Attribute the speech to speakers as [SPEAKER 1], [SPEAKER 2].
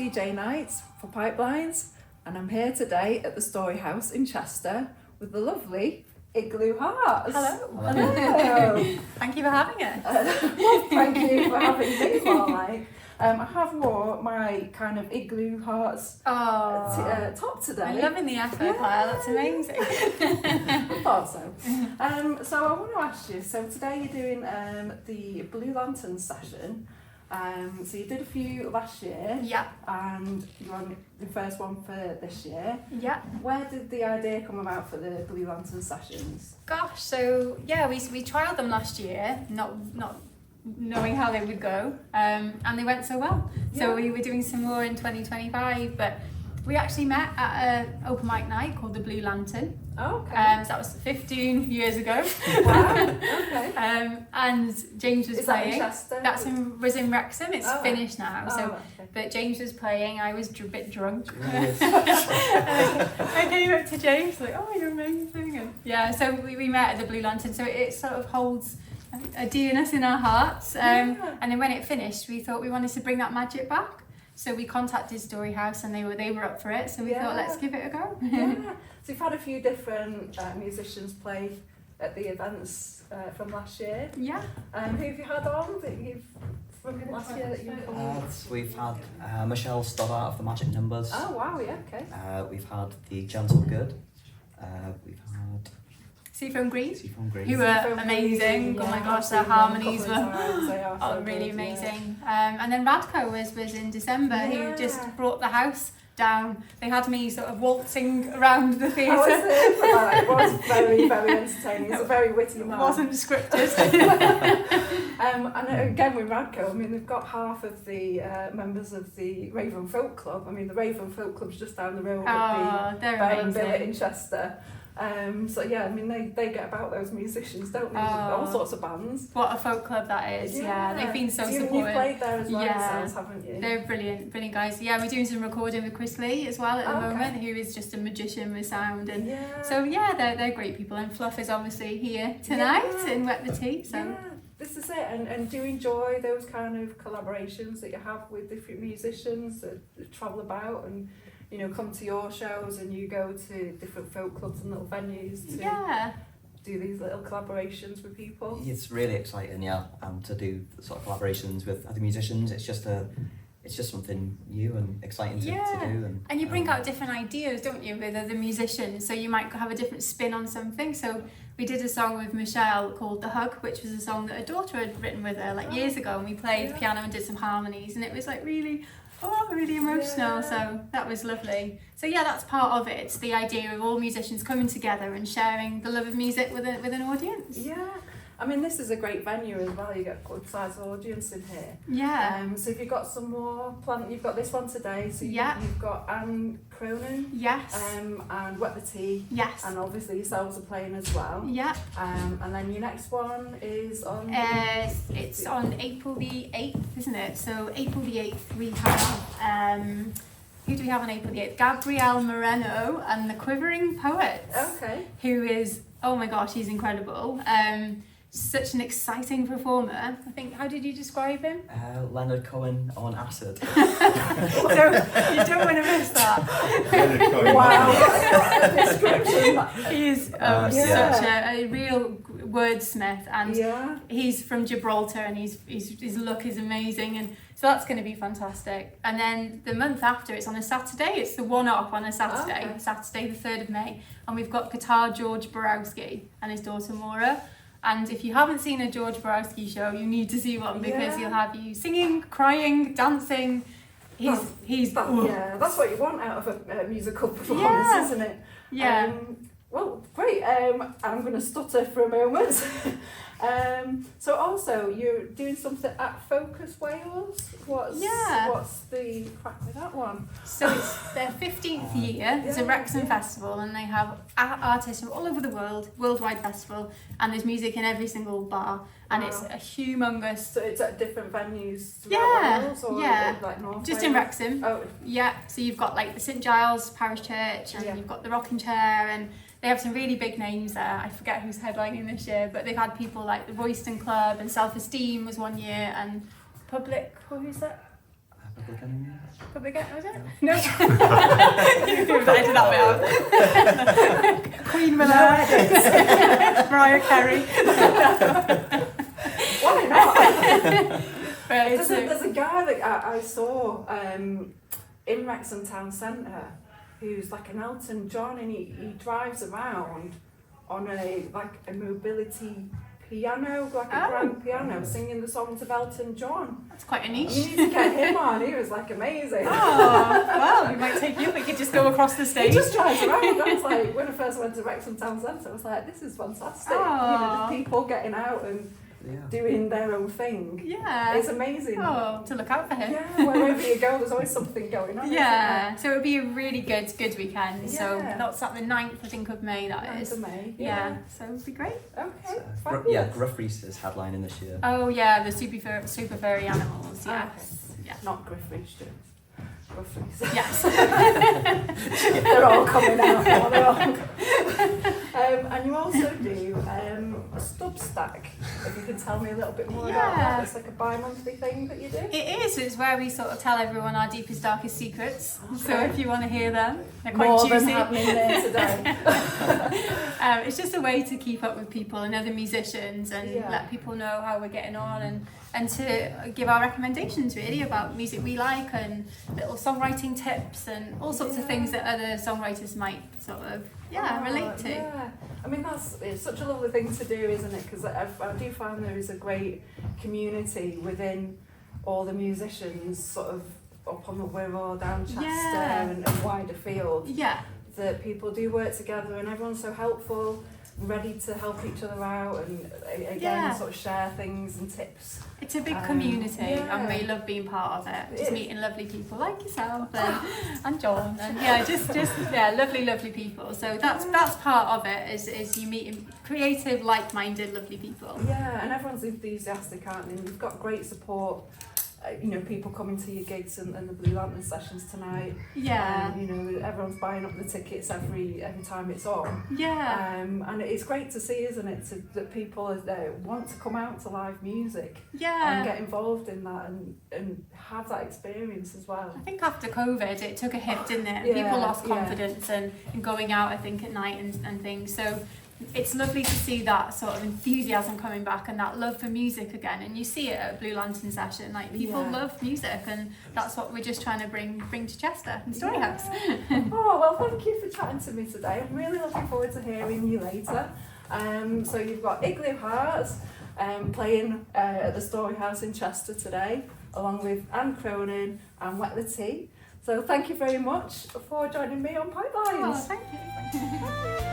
[SPEAKER 1] DJ nights for Pipelines, and I'm here today at the Storyhouse in Chester with the lovely Igloo Hearts.
[SPEAKER 2] Hello.
[SPEAKER 1] Hello.
[SPEAKER 2] Thank you for having us.
[SPEAKER 1] Well, thank you for having me, Marlike. I have wore my kind of Igloo Hearts top today.
[SPEAKER 2] I'm loving the effort, Kyle. That's amazing.
[SPEAKER 1] I thought so. So I want to ask you, so today you're doing the Blue Lantern session. So you did a few last year.
[SPEAKER 2] Yeah.
[SPEAKER 1] And you're on the first one for this year.
[SPEAKER 2] Yeah.
[SPEAKER 1] Where did the idea come about for the Blue Lantern sessions?
[SPEAKER 2] Gosh, so yeah, we trialled them last year, not knowing how they would go, and they went so well.
[SPEAKER 1] Yeah.
[SPEAKER 2] So we were doing some more in 2025, but we actually met at an open mic night called the Blue Lantern.
[SPEAKER 1] Oh, okay.
[SPEAKER 2] So that was 15 years ago.
[SPEAKER 1] Wow. Okay.
[SPEAKER 2] And James was
[SPEAKER 1] Is
[SPEAKER 2] playing.
[SPEAKER 1] That in Chester?
[SPEAKER 2] Was in Wrexham. It's finished now.
[SPEAKER 1] Oh,
[SPEAKER 2] So,
[SPEAKER 1] okay.
[SPEAKER 2] but James was playing. I was a bit drunk.
[SPEAKER 3] Yes.
[SPEAKER 2] I came up to James like, "Oh, you're amazing!" And yeah, so we met at the Blue Lantern. So it sort of holds a dearness in our hearts. And then when it finished, we thought we wanted to bring that magic back. So we contacted Storyhouse and they were up for it. So we thought, let's give it a go.
[SPEAKER 1] Yeah. So you've had a few different musicians play at the events from last year.
[SPEAKER 2] Yeah.
[SPEAKER 1] Who have you had on that you've from last year that you've
[SPEAKER 3] We've had Michelle Stoddart of the Magic Numbers.
[SPEAKER 1] Oh wow, yeah, okay.
[SPEAKER 3] We've had the Gentle Good. We've had
[SPEAKER 2] Seafoam Green,
[SPEAKER 3] Seafoam Green.
[SPEAKER 2] who were amazing.
[SPEAKER 1] Yeah,
[SPEAKER 2] Oh my gosh,
[SPEAKER 1] I've
[SPEAKER 2] their
[SPEAKER 1] seen them a
[SPEAKER 2] harmonies
[SPEAKER 1] couple
[SPEAKER 2] were
[SPEAKER 1] of times. They are so
[SPEAKER 2] really
[SPEAKER 1] good,
[SPEAKER 2] amazing. And then Radko was in December,
[SPEAKER 1] Yeah.
[SPEAKER 2] who just brought the house down. They had me sort of waltzing around the
[SPEAKER 1] Yeah.
[SPEAKER 2] theatre.
[SPEAKER 1] How was it? Oh, it was very, very entertaining. It's a very witty man.
[SPEAKER 2] It wasn't scripted.
[SPEAKER 1] And again with Radko, I mean, they've got half of the members of the Raven Folk Club. I mean, the Raven Folk Club's just down the road at the
[SPEAKER 2] They're
[SPEAKER 1] Bear and Billet
[SPEAKER 2] amazing.
[SPEAKER 1] in Chester. So yeah, I mean, they get about those musicians, don't they? All sorts of bands.
[SPEAKER 2] What a folk club that is. Yeah, they've been so
[SPEAKER 1] you,
[SPEAKER 2] supportive.
[SPEAKER 1] You've played there as well
[SPEAKER 2] Yeah.
[SPEAKER 1] yourselves, haven't you?
[SPEAKER 2] They're brilliant guys. Yeah, we're doing some recording with Chris Lee as well at the
[SPEAKER 1] Okay.
[SPEAKER 2] moment, who is just a magician with sound. And
[SPEAKER 1] Yeah.
[SPEAKER 2] so yeah, they're great people. And Fluff is obviously here tonight
[SPEAKER 1] Yeah.
[SPEAKER 2] in Wet the Tea. So
[SPEAKER 1] Yeah, this is it. And do you enjoy those kind of collaborations that you have with different musicians that travel about and, you know, come to your shows and you go to different folk clubs and little venues to do these little collaborations with people?
[SPEAKER 3] It's really exciting, yeah, to do sort of collaborations with other musicians. It's just something new and exciting to do.
[SPEAKER 2] And you bring out different ideas, don't you, with other musicians? So you might have a different spin on something. So we did a song with Michelle called The Hug, which was a song that a daughter had written with her years ago, and we played piano and did some harmonies, and it was like really emotional. So that was lovely. So yeah, that's part of it. It's the idea of all musicians coming together and sharing the love of music with an audience.
[SPEAKER 1] Yeah. I mean, this is a great venue as well. You get a good sized audience in here.
[SPEAKER 2] Yeah.
[SPEAKER 1] So if you've got some more planned, you've got this one today. So you've got Anne Cronin.
[SPEAKER 2] Yes.
[SPEAKER 1] And Wet the Tea.
[SPEAKER 2] Yes.
[SPEAKER 1] And obviously yourselves are playing as well.
[SPEAKER 2] Yeah.
[SPEAKER 1] And then your next one is on.
[SPEAKER 2] It's on April the 8th, isn't it? So April the 8th we have. Who do we have on April the 8th? Gabrielle Moreno and the Quivering Poets.
[SPEAKER 1] Okay.
[SPEAKER 2] Who is, oh my gosh, he's incredible. Such an exciting performer. I think, how did you describe him?
[SPEAKER 3] Leonard Cohen on acid.
[SPEAKER 2] So you don't want to miss that.
[SPEAKER 1] Wow, what a description.
[SPEAKER 2] He is such a real wordsmith, and he's from Gibraltar, and his look is amazing, and so that's going to be fantastic. And then the month after, it's on a Saturday. It's the one-off on a Saturday, Saturday the 3rd of May, and we've got guitar George Borowski and his daughter Maura. And if you haven't seen a George Borowski show, you need to see one, because he'll have you singing, crying, dancing. He's
[SPEAKER 1] that's what you want out of a musical performance, isn't it?
[SPEAKER 2] Yeah.
[SPEAKER 1] Well, great. I'm going to stutter for a moment. So also, you're doing something at Focus Wales. What's the crack with that one?
[SPEAKER 2] So it's their 15th year. It's a Wrexham festival, and they have artists from all over the world, worldwide festival, and there's music in every single bar, and it's a humongous.
[SPEAKER 1] So it's at different venues throughout Wales, or like North
[SPEAKER 2] just
[SPEAKER 1] Wales?
[SPEAKER 2] in Wrexham.
[SPEAKER 1] Oh,
[SPEAKER 2] yeah. So you've got like the St Giles Parish Church, and you've got the Rocking Chair, and they have some really big names there. I forget who's headlining this year, but they've had people like the Royston Club, and Self Esteem was one year, and Public. Who's that?
[SPEAKER 3] Public Enemy?
[SPEAKER 2] Public Enemy, was it? No. You've edited that bit out. Queen Miller. Mariah Carey.
[SPEAKER 1] Why not?
[SPEAKER 2] But
[SPEAKER 1] There's a guy that I saw in Wrexham Town Centre who's like an Elton John, and he drives around on a mobility piano, like a grand piano, singing the songs of Elton John.
[SPEAKER 2] That's quite a niche.
[SPEAKER 1] You need to get him on. He was like amazing.
[SPEAKER 2] Oh, well, we might take you. We could just go across the
[SPEAKER 1] He
[SPEAKER 2] stage.
[SPEAKER 1] just drives around. I was like, when I first went to Wrexham Town Centre, I was like, this is fantastic.
[SPEAKER 2] Oh.
[SPEAKER 1] Just people getting out and doing their own thing.
[SPEAKER 2] Yeah.
[SPEAKER 1] It's amazing.
[SPEAKER 2] Oh, to look out for him.
[SPEAKER 1] Yeah, wherever you go, there's always something going on.
[SPEAKER 2] Yeah, so it would be a really good weekend.
[SPEAKER 1] Yeah.
[SPEAKER 2] So that's at the 9th, I think, of May, that
[SPEAKER 1] 9th
[SPEAKER 2] is.
[SPEAKER 1] of May.
[SPEAKER 2] Yeah, so it would be great.
[SPEAKER 1] Okay.
[SPEAKER 3] Gruff Reese is headlining this year.
[SPEAKER 2] Oh yeah, the super furry animals, yes.
[SPEAKER 1] Okay.
[SPEAKER 2] Yeah.
[SPEAKER 1] Not Griff Reese Jones. Gruff Reese.
[SPEAKER 2] Yes.
[SPEAKER 1] They're all coming out now. They're all... and you also do a stub stack. If you could tell me a little bit more about that. It's like a bi-monthly thing that you do.
[SPEAKER 2] It is. It's where we sort of tell everyone our deepest, darkest secrets.
[SPEAKER 1] Okay.
[SPEAKER 2] So if you want to hear them, they're quite
[SPEAKER 1] More
[SPEAKER 2] juicy.
[SPEAKER 1] than happening there today.
[SPEAKER 2] It's just a way to keep up with people and other musicians and let people know how we're getting on and to give our recommendations really about music we like and little songwriting tips and all sorts of things that other songwriters might sort of relate to.
[SPEAKER 1] Yeah, I mean it's such a lovely thing to do, isn't it? Because I do find there is a great community within all the musicians, sort of up on the Wirral, down Chester and wider field.
[SPEAKER 2] Yeah.
[SPEAKER 1] That people do work together and everyone's so helpful, ready to help each other out and again sort of share things and tips.
[SPEAKER 2] It's a big community and we love being part of it. Just meeting lovely people like yourself and John and lovely people. So that's part of it is you meeting creative, like-minded, lovely people.
[SPEAKER 1] Yeah, and everyone's enthusiastic, aren't they? And you've got great support. People coming to your gigs and the Blue Lantern sessions tonight.
[SPEAKER 2] Yeah.
[SPEAKER 1] Everyone's buying up the tickets every time it's on.
[SPEAKER 2] Yeah.
[SPEAKER 1] And it's great to see, isn't it, that people want to come out to live music.
[SPEAKER 2] Yeah.
[SPEAKER 1] And get involved in that and have that experience as well.
[SPEAKER 2] I think after COVID it took a hit, didn't it?
[SPEAKER 1] Yeah,
[SPEAKER 2] People lost confidence in going out, I think, at night and things. So it's lovely to see that sort of enthusiasm coming back and that love for music again, and you see it at Blue Lantern session, like people love music, and that's what we're just trying to bring to Chester and Storyhouse.
[SPEAKER 1] Oh, well, thank you for chatting to me today. I'm really looking forward to hearing you later. So you've got Igloo Hearts playing at the Storyhouse in Chester today, along with Anne Cronin and Wet the Tea. So thank you very much for joining me on Pipelines.
[SPEAKER 2] Oh, thank you.